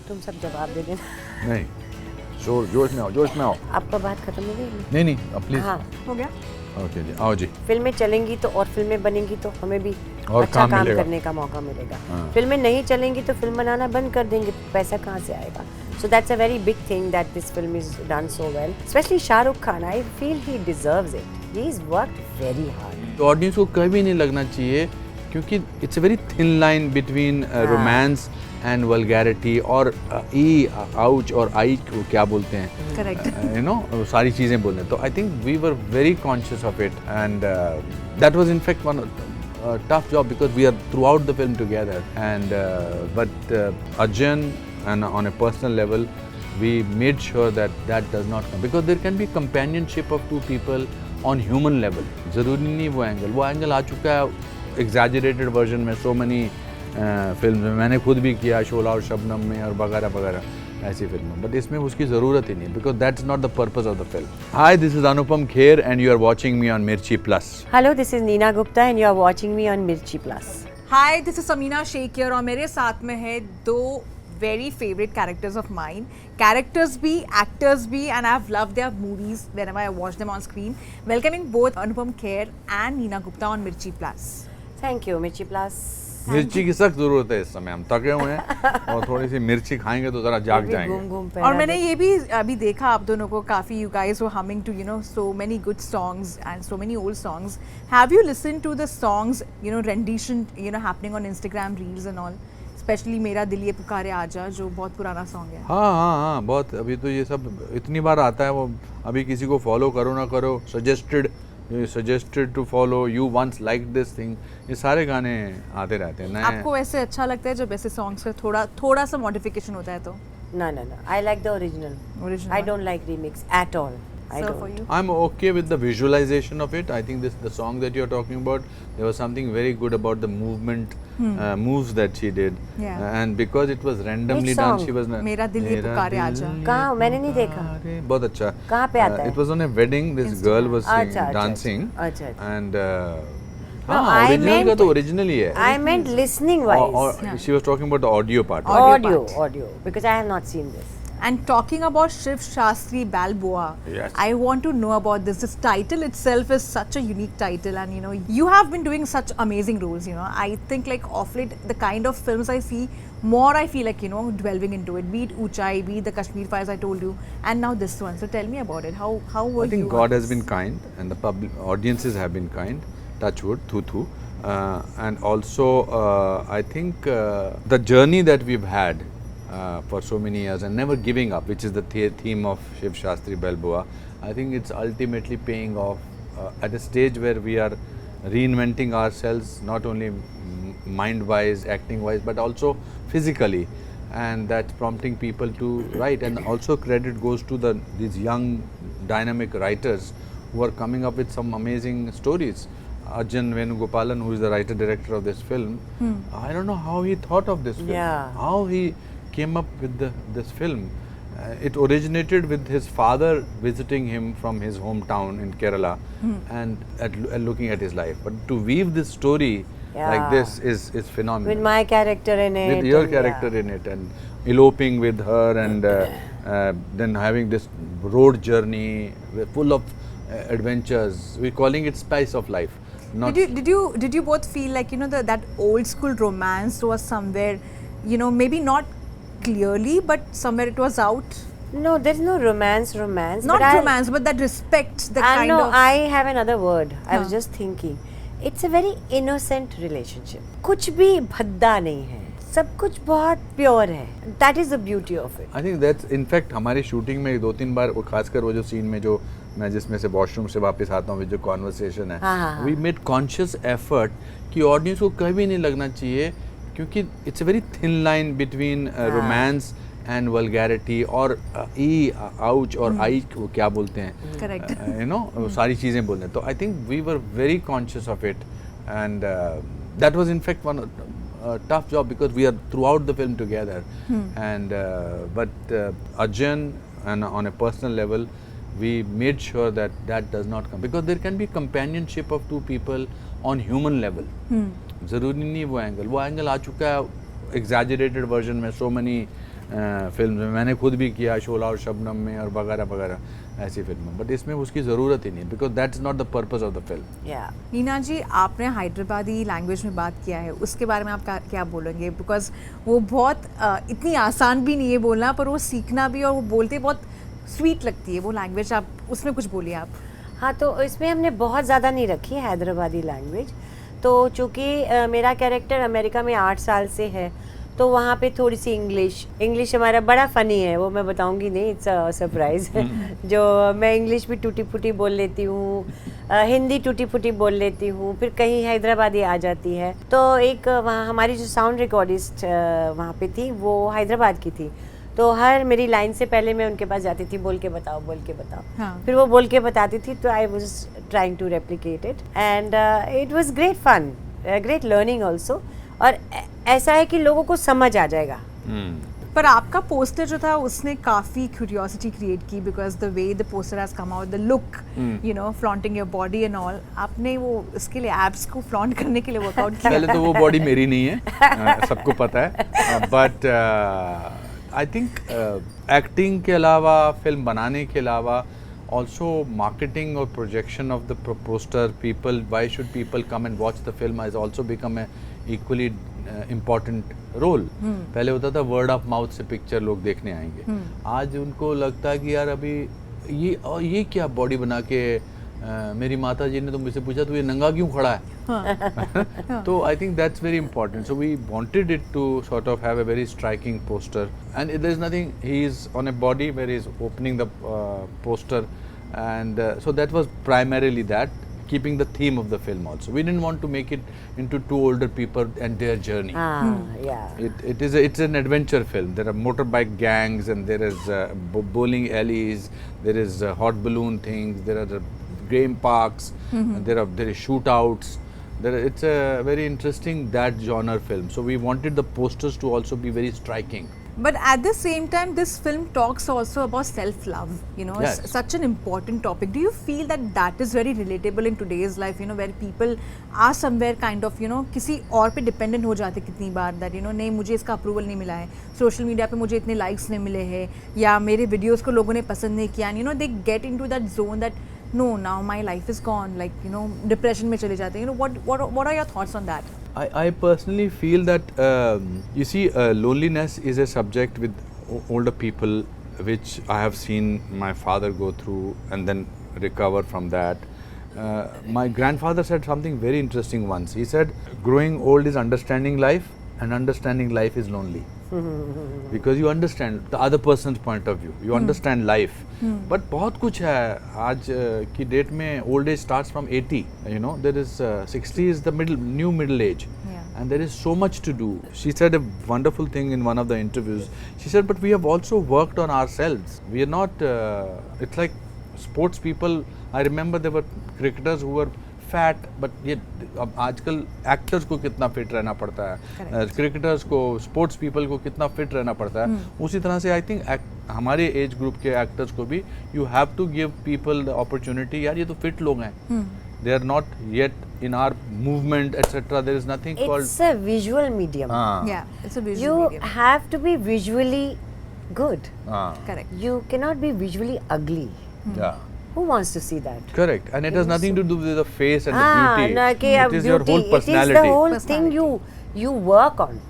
तुम सब जवाब दे देना। नहीं, जोश में आओ, जोश में आओ। आपका बात खत्म हो गई? नहीं प्लीज। हाँ, हो गया। ओके जी, आओ जी। फिल्में चलेंगी तो और फिल्में बनेंगी तो हमें भी और अच्छा काम मिलेगा। करने का मौका मिलेगा। हाँ। फिल्में नहीं चलेंगी तो फिल्म बनाना बंद कर देंगे, पैसा कहाँ से आएगा? So that's a very big thing that this film is done so well. Especially Shah Rukh Khan, I feel he deserves it. He's worked very hard. तो ऑडियंस को कभी नहीं लगना चाहिए क्योंकि it's a very thin line between romance and vulgarity और ई ouch और आई को क्या बोलते हैं, करेक्ट, यू नो, सारी चीज़ें बोलते हैं। तो I think we were very conscious of it and that was in fact one tough job because we are throughout the film together and but Arjun and on a personal level we made sure that that does not come because there can be companionship of two people on human level. ज़रूरी नहीं वो angle आ चुका है exaggerated version में so many film में, मैंने खुद भी किया शोला और शबनम में और वगैरह वगैरह ऐसी फिल्में, बट इसमें उसकी ज़रूरत ही नहीं because that's not the purpose of the film. Hi, this is Anupam Kher and you are watching me on Mirchi plus. Hello, this is Neena Gupta and you are watching me on Mirchi Plus. Hi, this is Samina Shaikh here और मेरे साथ में है दो very favorite characters of mine. Characters भी, actors भी, and I've loved their movies whenever I watch them on screen. Welcoming both Anupam Kher and Neena Gupta on Mirchi Plus. Thank you, Mirchi Plus. मिर्ची की सख्त जरूरत है इस समय, हम थके हुए हैं और थोड़ी सी मिर्ची खाएंगे तो जरा जाग जाएंगे। घूम और मैंने ये भी अभी देखा आप दोनों को काफ़ी, you guys were humming to, you know, so many good songs and so many old songs. Have you listened to the songs, you know, rendition, you know, happening on Instagram reels and all? Especially मेरा दिल ये पुकारे आजा, जो बहुत पुराना song है। हाँ, बहुत। अभी तो ये सब इतनी बार आता है, वो अभी किसी को फॉलो करो ना करो, suggested to follow, you once like this thing, ये सारे गाने आते रहते हैं नए। आपको वैसे अच्छा लगता है जब ऐसे सॉन्ग्स का थोड़ा सा मॉडिफिकेशन होता है तो? No, I like the original. I don't like remix at all. I So don't. for you? I'm okay with the visualization of it. I think the song that you're talking about, there was something very good about the movement, moves that she did. Yeah. And because it was randomly Which done, song? she was मेरा दिल ये पुकारे आजा। कहाँ? मैंने नहीं देखा। बहुत अच्छा। कहाँ पे आता है? It was on a wedding. This girl was dancing. अच्छा। And No, हाँ, I original का meant- तो original ही है। I meant listening wise. Or she was talking about the audio part. Audio. Because I have not seen this. And talking about Shiv Shastri Balboa, Yes. I want to know about this. This title itself is such a unique title, and you know, you have been doing such amazing roles. You know, I think like of late, the kind of films I see, more I feel like, you know, delving into it. Be it Uchai, be it the Kashmir Files I told you, and now this one. So tell me about it. How were you? I think on God this? has been kind, and the public audiences have been kind. Touch wood, thu. And also, I think the journey that we've had for so many years and never giving up, which is the theme of Shiv Shastri Balboa, I think it's ultimately paying off at a stage where we are reinventing ourselves, not only mind-wise, acting-wise, but also physically. And that's prompting people to write. And also credit goes to these young, dynamic writers who are coming up with some amazing stories. Arjun Venugopalan, who is the writer-director of this film, I don't know how he thought of this film, Yeah. how he came up with this film. It originated with his father visiting him from his hometown in Kerala and looking at his life. But to weave this story like this is phenomenal. With my character in it. With your and character in it, and eloping with her, and then having this road journey full of adventures. We're calling it spice of life. Not Did you both feel like, you know, that old school romance was somewhere, you know, maybe not clearly, but somewhere it was out? No, there's no romance. Not romance, but that respect, the I kind know. of. I have another word. I was हाँ. just thinking. It's a very innocent relationship. कुछ भी भद्दा नहीं है. सब कुछ बहुत pure है. That is the beauty of it. I think that's in fact हमारी शूटिंग में 2-3 बार, खासकर वो जो सीन में जो मैं जिसमें से वॉशरूम से वापस आता हूँ, जो कॉन्वर्सेशन है, वी मेड कॉन्शियस एफर्ट कि ऑडियंस को कभी नहीं लगना चाहिए क्योंकि it's a very thin line between romance and vulgarity और ई आउच और आई को क्या बोलते हैं, Correct. यू नो, सारी चीज़ें बोलते हैं। तो I think we were very conscious of it and that was in fact one tough job because we are throughout the film together. And but Arjun, and on a personal level, we made sure that that does not come because there can be companionship of two people on human level. ज़रूरी नहीं वो angle आ चुका है exaggerated version में so many film में, मैंने खुद भी किया शोला और शबनम में और वगैरह वगैरह ऐसी फिल्में, बट इसमें उसकी ज़रूरत ही नहीं, because that's not the purpose of the film. Neena ji, आपने हैदराबादी लैंग्वेज में बात किया है, उसके बारे में आप क्या बोलेंगे? बिकॉज वो बहुत इतनी आसान भी नहीं है बोलना, पर वो सीखना भी और वो बोलते बहुत स्वीट लगती है वो लैंग्वेज। आप उसमें कुछ बोलिए आप। हाँ, तो इसमें हमने बहुत ज़्यादा नहीं रखी है हैदराबादी लैंग्वेज। तो चूँकि मेरा कैरेक्टर अमेरिका में 8 साल से है, तो वहाँ पे थोड़ी सी इंग्लिश हमारा बड़ा फ़नी है, वो मैं बताऊँगी नहीं, इट्स अ सरप्राइज़। जो मैं इंग्लिश भी टूटी फूटी बोल लेती हूँ, हिंदी टूटी फूटी बोल लेती हूँ, फिर कहीं हैदराबादी आ जाती है। तो एक वहाँ हमारी जो साउंड रिकॉर्डिस्ट वहाँ पे थी, वो हैदराबाद की थी, तो हर मेरी लाइन से पहले मैं उनके पास जाती थी, बोल के बताओ। हाँ. फिर वो बोल के बताती थी, तो I was trying to replicate it and it was great fun, great learning also. और ऐसा है कि लोगों को समझ आ जाएगा। पर आपका पोस्टर जो था उसने काफ़ी क्यूरियोसिटी क्रिएट की, because the way the poster has come out, the look, you know, flaunting your body and all. आपने वो इसके लिए एब्स को फ्लॉन्ट करने के लिए वर्कआउट किया? पहले तो वो बॉडी मेरी नहीं है, सबको पता है, बट आई थिंक एक्टिंग के अलावा, फिल्म बनाने के अलावा, also marketing or projection of the poster, people, why should people come and watch the film, has also become a equally important role. पहले होता था word of mouth से picture लोग देखने आएंगे, आज उनको लगता है कि यार अभी ये क्या बॉडी बना के मेरी माता जी ने तो मुझसे पूछा तो ये नंगा क्यों खड़ा है? तो I think that's very important, so we wanted it to sort of have a very striking poster, and there is nothing, he is on a body where he is opening the poster, and so that was primarily that, keeping the theme of the film also. We didn't want to make it into two older people and their journey. It's an adventure film. There are motorbike gangs, and there is bowling alleys, there is hot balloon things, there are game parks, and there is shootouts. It's a very interesting that genre film. So we wanted the posters to also be very striking. But at the same time, this film talks also about self-love, you know, Yes. such an important topic. Do you feel that that is very relatable in today's life, you know, where people are somewhere kind of, you know, किसी और पे dependent हो जाते कितनी बार, that, you know, नहीं मुझे इसका approval नहीं मिला है, social media पे मुझे इतने likes नहीं मिले हैं, या मेरे videos को लोगों ने पसंद नहीं किया, you know, they get into that zone that, no, now my life is gone, like, you know, depression में चले जाते हैं. You know, what are your thoughts on that? I personally feel that you see, loneliness is a subject with older people, which I have seen my father go through and then recover from that. My grandfather said something very interesting once. He said, growing old is understanding life, and understanding life is lonely. Because you understand the other person's point of view, you understand life. But बहुत कुछ है आज की date में. Old age starts from 80, you know, there is 60 is the new middle age. And there is so much to do. She said a wonderful thing in one of the interviews. She said, but we have also worked on ourselves. We are not, it's like sports people. I remember there were cricketers who were fat, but ये अब आजकल actors को कितना fit रहना पड़ता है, cricketers को, sports people को कितना फिट रहना पड़ता है. उसी तरह से आई थिंक हमारे एज ग्रुप के एक्टर्स को भी you have to give people the opportunity. यार ये तो फिट लोग हैं, they are not yet in our movement, etc. There is nothing called. It's a visual medium. Yeah, it's a visual medium. You have to be visually good. Correct. You cannot be visually ugly. Yeah. Who wants to see that? Correct, and it has nothing to do with the face and the beauty. No, it is your whole personality. It is the whole thing you work on.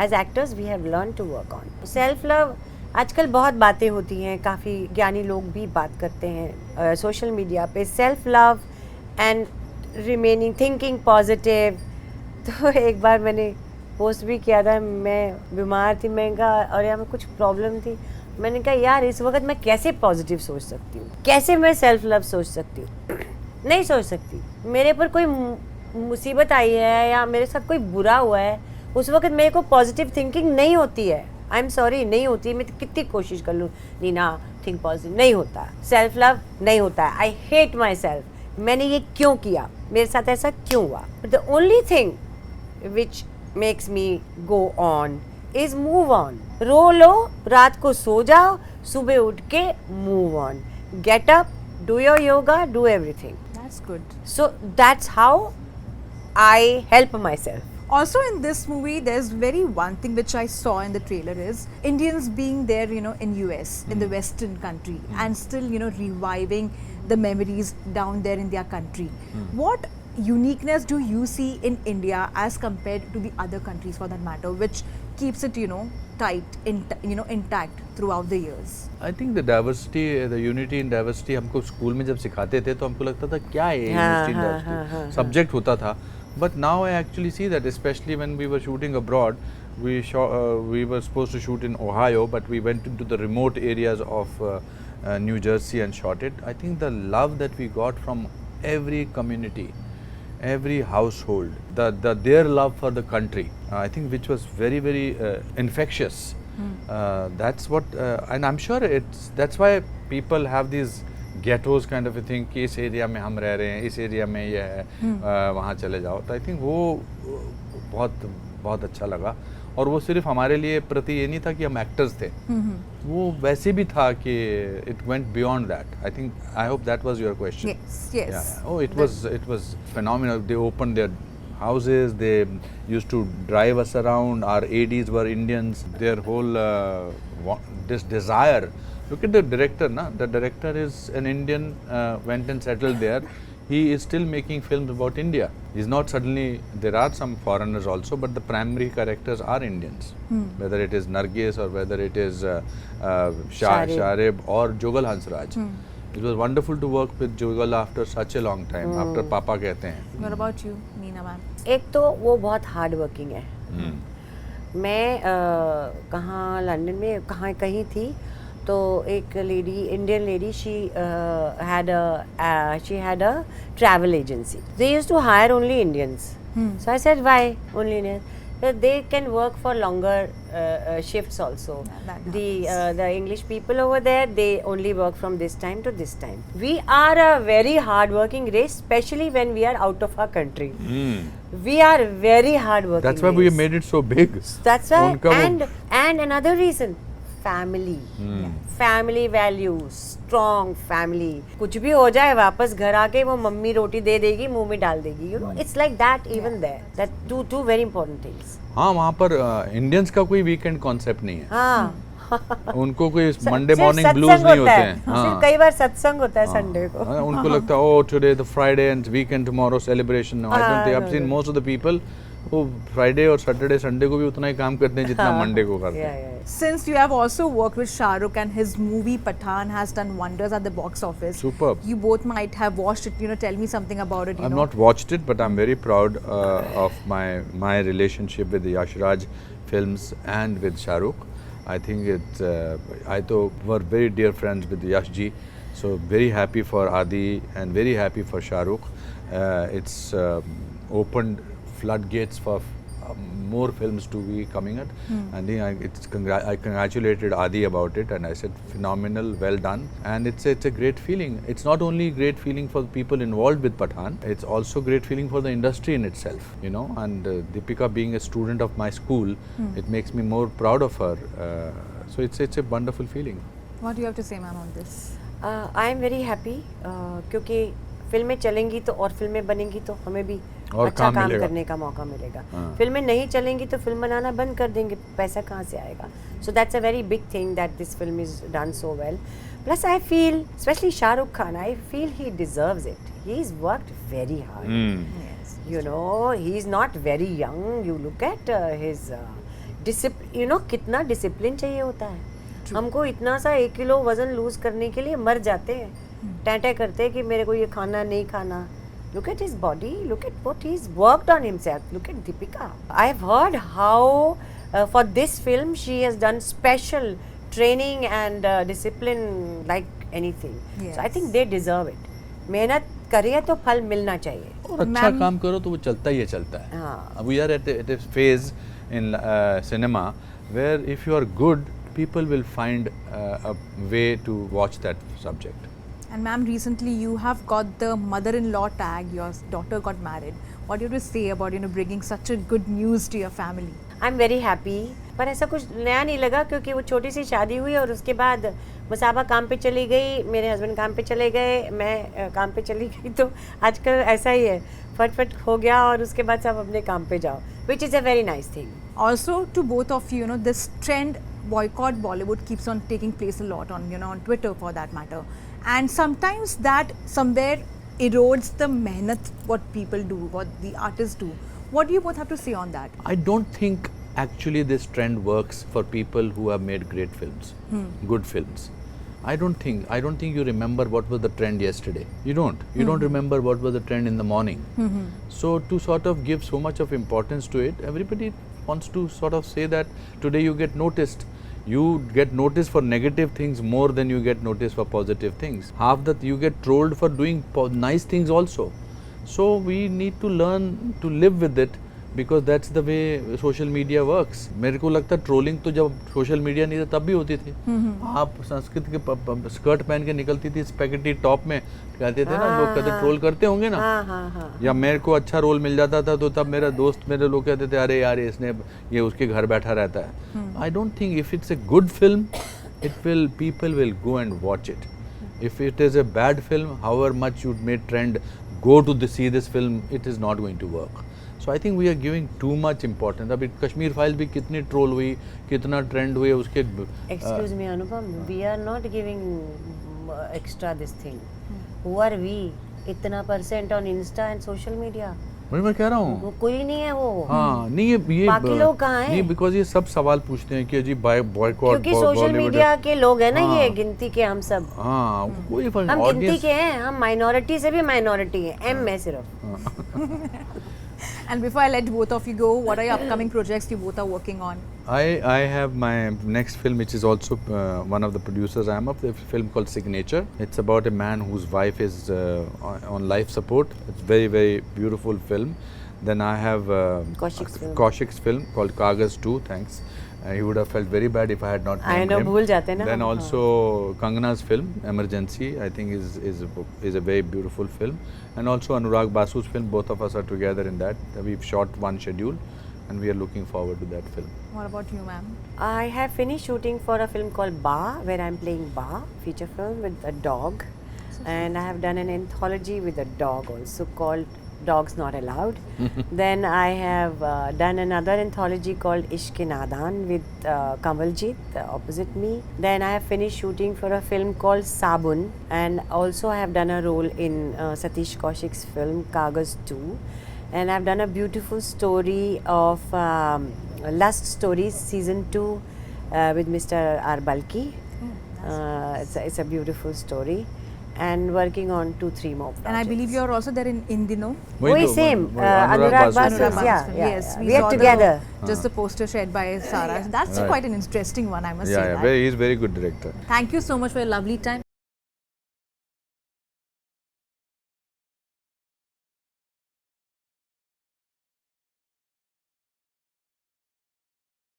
As actors, we have learned to work on. Self love. आजकल बहुत बातें होती हैं, काफ़ी ज्ञानी लोग भी बात करते हैं सोशल मीडिया पे, self love and remaining thinking positive. तो एक बार मैंने पोस्ट भी किया था, मैं बीमार थी, मैंने कहा, और यहाँ में कुछ प्रॉब्लम थी, मैंने कहा यार इस वक्त मैं कैसे पॉजिटिव सोच सकती हूँ, कैसे मैं सेल्फ लव सोच सकती हूँ? नहीं सोच सकती. मेरे पर कोई मुसीबत आई है या मेरे साथ कोई बुरा हुआ है, उस वक्त मेरे को पॉजिटिव थिंकिंग नहीं होती है. आई एम सॉरी, नहीं होती. मैं कितनी कोशिश कर लूँ, नीना थिंक पॉजिटिव, नहीं होता. सेल्फ लव नहीं होता है. I hate myself. मैंने ये क्यों किया, मेरे साथ ऐसा क्यों हुआ? The only thing which makes me go on is move on. रो लो, रात को सो जाओ, सुबह उठ के move on, get up, do your yoga, do everything. That's good. So that's how I help myself. Also in this movie, there's very one thing which I saw in the trailer is Indians being there, in US, in the Western country, and still, reviving the memories down there in their country. What uniqueness do you see in India as compared to the other countries, for that matter, which keeps it, tight, intact throughout the years? I think the diversity, the unity in diversity, हमको school में जब सिखाते थे तो हमको लगता था क्या है unity in diversity, सब्जेक्ट होता था. But now I actually see that, especially when we were shooting abroad, we were supposed to shoot in Ohio, but we went into the remote areas of New Jersey and shot it. I think the love that we got from every community, every household, their love for the country, I think, which was very, very infectious. That's what, and I'm sure that's why people have these ghettos kind of a thing कि इस area में हम रह रहे हैं, इस area में ये है, वहाँ चले जाओ. तो आई थिंक वो बहुत बहुत अच्छा लगा. और वो सिर्फ हमारे लिए प्रति ये नहीं था कि हम एक्टर्स थे, वो वैसे भी था कि it went beyond that. I think, I hope that was your question. Yes, yes. Yeah. Oh, it was phenomenal. They opened their houses, they used to drive us around. Our ADs were Indians. Their whole this desire. Look at the director, na? The director is an Indian, went and settled there. He is still making films about India. He's not suddenly, there are some foreigners also, but the primary characters are Indians. Whether it is Nargis or whether it is Sharib or Jogal Hansraj. It was wonderful to work with Jogal after such a long time, after Papa कहते हैं. What about you, Neena ma'am? एक तो वो बहुत hard working है. मैं कहाँ London में कहीं थी तो एक lady, Indian lady, she had a travel agency. They used to hire only Indians. So I said, why only Indians? They can work for longer shifts also. The English people over there, they only work from this time to this time. We are a very hard working race, especially when we are out of our country. We are very hard working. That's why we made it so big. That's why. And another reason, family. Family values, strong family. कुछ भी हो जाए वापस घर आके वो mummy रोटी दे देगी, मुंह में डाल देगी. It's like that even there. That two very important things. हाँ, वहाँ पर इंडियंस का कोई वीकेंड कॉन्सेप्ट नहीं है. हाँ. उनको कोई मंडे मॉर्निंग ब्लूज नहीं होते हैं. सिर्फ कई बार सत्संग होता है संडे को. उनको लगता है oh today the Friday and weekend tomorrow celebration. I don't think I've seen most of the people वो फ्राइडे और सैटरडे संडे को भी उतना ही काम करते हैं जितना मंडे को करते हैं. Since you have also worked with Shah Rukh and his movie Pathaan has done wonders at the box office. Superb. You both might have watched it. Tell me something about it. I've not watched it, but I'm very proud of my relationship with the Yash Raj films and with Shah Rukh. I think I were very dear friends with Yash ji, so very happy for Adi and very happy for Shah Rukh. It's opened floodgates for more films to be coming at. And I congratulated Adi about it, and I said phenomenal, well done. And it's a great feeling. It's not only great feeling for the people involved with Pathaan, it's also great feeling for the industry in itself, and Deepika being a student of my school, it makes me more proud of her. So it's a wonderful feeling. What do you have to say, ma'am, on this? I am very happy क्योंकि फिल्में चलेंगी तो और फिल्में बनेंगी तो हमें भी अच्छा काम करने का मौका मिलेगा. फिल्में नहीं चलेंगी तो फिल्म बनाना बंद कर देंगे, पैसा कहाँ से आएगा. So that's a very big thing that this film is done so well. Plus I feel, especially Shah Rukh Khan, I feel he deserves it. He's worked very hard. Yes. He's not very young. You look at his discipline. कितना discipline चाहिए होता है. हमको इतना सा 1 kilo वजन loose करने के लिए मर जाते हैं, टैटे करते हैं कि मेरे को ये खाना नहीं खाना. Look at his body, look at what he's worked on himself. Look at Deepika. I've heard how for this film she has done special training and discipline like anything. Yes. So I think they deserve it. मेहनत करिए तो फल मिलना चाहिए. और अच्छा काम करो तो वो चलता ही चलता है. We are at a phase in cinema where if you are good, people will find a way to watch that subject. And ma'am, recently you have got the mother-in-law tag. Your daughter got married. What do you have to say about bringing such a good news to your family? I'm very happy. पर ऐसा कुछ नया नहीं लगा क्योंकि वो छोटी सी शादी हुई और उसके बाद मसाबा काम पे चली गई, मेरे हस्बैंड काम पे चले गए, मैं काम पे चली गई. तो आजकल ऐसा ही है, फट हो गया और उसके बाद सब अपने काम पे जाओ. which is a very nice thing. Also, to both of you, you know, this trend boycott Bollywood keeps on taking place a lot on, you know, on Twitter for that matter, and sometimes that somewhere erodes the mehnat what people do, what the artists do. What do you both have to say on that? I don't think actually this trend works for people who have made great films, good films. I don't think you remember what was the trend yesterday. You don't remember what was the trend in the morning. So to sort of give so much of importance to it, everybody wants to sort of say that today you get noticed. You get noticed for negative things more than you get noticed for positive things. Half that you get trolled for doing nice things also. So we need to learn to live with it, because that's the way social media works. मेरे को लगता है trolling तो जब social media नहीं था तब भी होती थी. आप संस्कृत के स्कर्ट पहन के निकलती थी स्पेगेटी टॉप में, कहते थे ना लोग, कहते ट्रोल करते होंगे ना. या मेरे को अच्छा रोल मिल जाता था तो तब मेरे दोस्त मेरे लोग कहते थे अरे यार इसने ये उसके घर बैठा रहता है. I don't think if it's a good film people will go and watch it. If it is a bad film, however much you may trend, go to see this film, it is not going to work. So I think we are giving too much importance. अभी Kashmir file भी कितनी troll हुई, कितना trend हुए उसके. Excuse me, Anupam, we are not giving extra this thing. Who are we? इतना % on Insta and social media. मैं कह रहा हूँ कोई नहीं है वो. हाँ नहीं ये बाकी लोग कहाँ हैं? नहीं, बिकॉज ये सब सवाल पूछते हैं कि जी बॉयकॉट, क्योंकि सोशल मीडिया के लोग हैं ना, ये गिनती के हम सब. हाँ कोई फर्क हम गिनती के हैं, हम माइनॉरिटी से भी माइनॉरिटी है. M में सिर्फ. And before I let both of you go, what are your upcoming projects you both are working on? I have my next film, which is also one of the producers I am of, the film called Signature. It's about a man whose wife is on life support. It's very, very beautiful film. Then I have Kaushik's film called Kagaz 2, thanks. He would have felt very bad if I had not named him. भूल जाते ना. Then also Kangana's film, Emergency, I think is a very beautiful film. And also Anurag Basu's film, both of us are together in that. We've shot one schedule and we are looking forward to that film. What about you, ma'am? I have finished shooting for a film called Ba, where I'm playing Ba, feature film with a dog. And I have done an anthology with a dog also called Dogs Not Allowed. Then I have done another anthology called Ishq Nadan with Kamaljeet opposite me. Then I have finished shooting for a film called Sabun, and also I have done a role in Satish Kaushik's film Kagaz 2. And I have done a beautiful story of Lust Stories season 2 with Mr. R. Balki. It's a beautiful story. And working on 2-3 more projects. And I believe you are also there in Indino. Same. Anurag Basu. Yeah. Yes, We are together. Just the poster shared by Sarah. That's quite an interesting one, I must say. Yeah, he's a very good director. Thank you so much for your lovely time.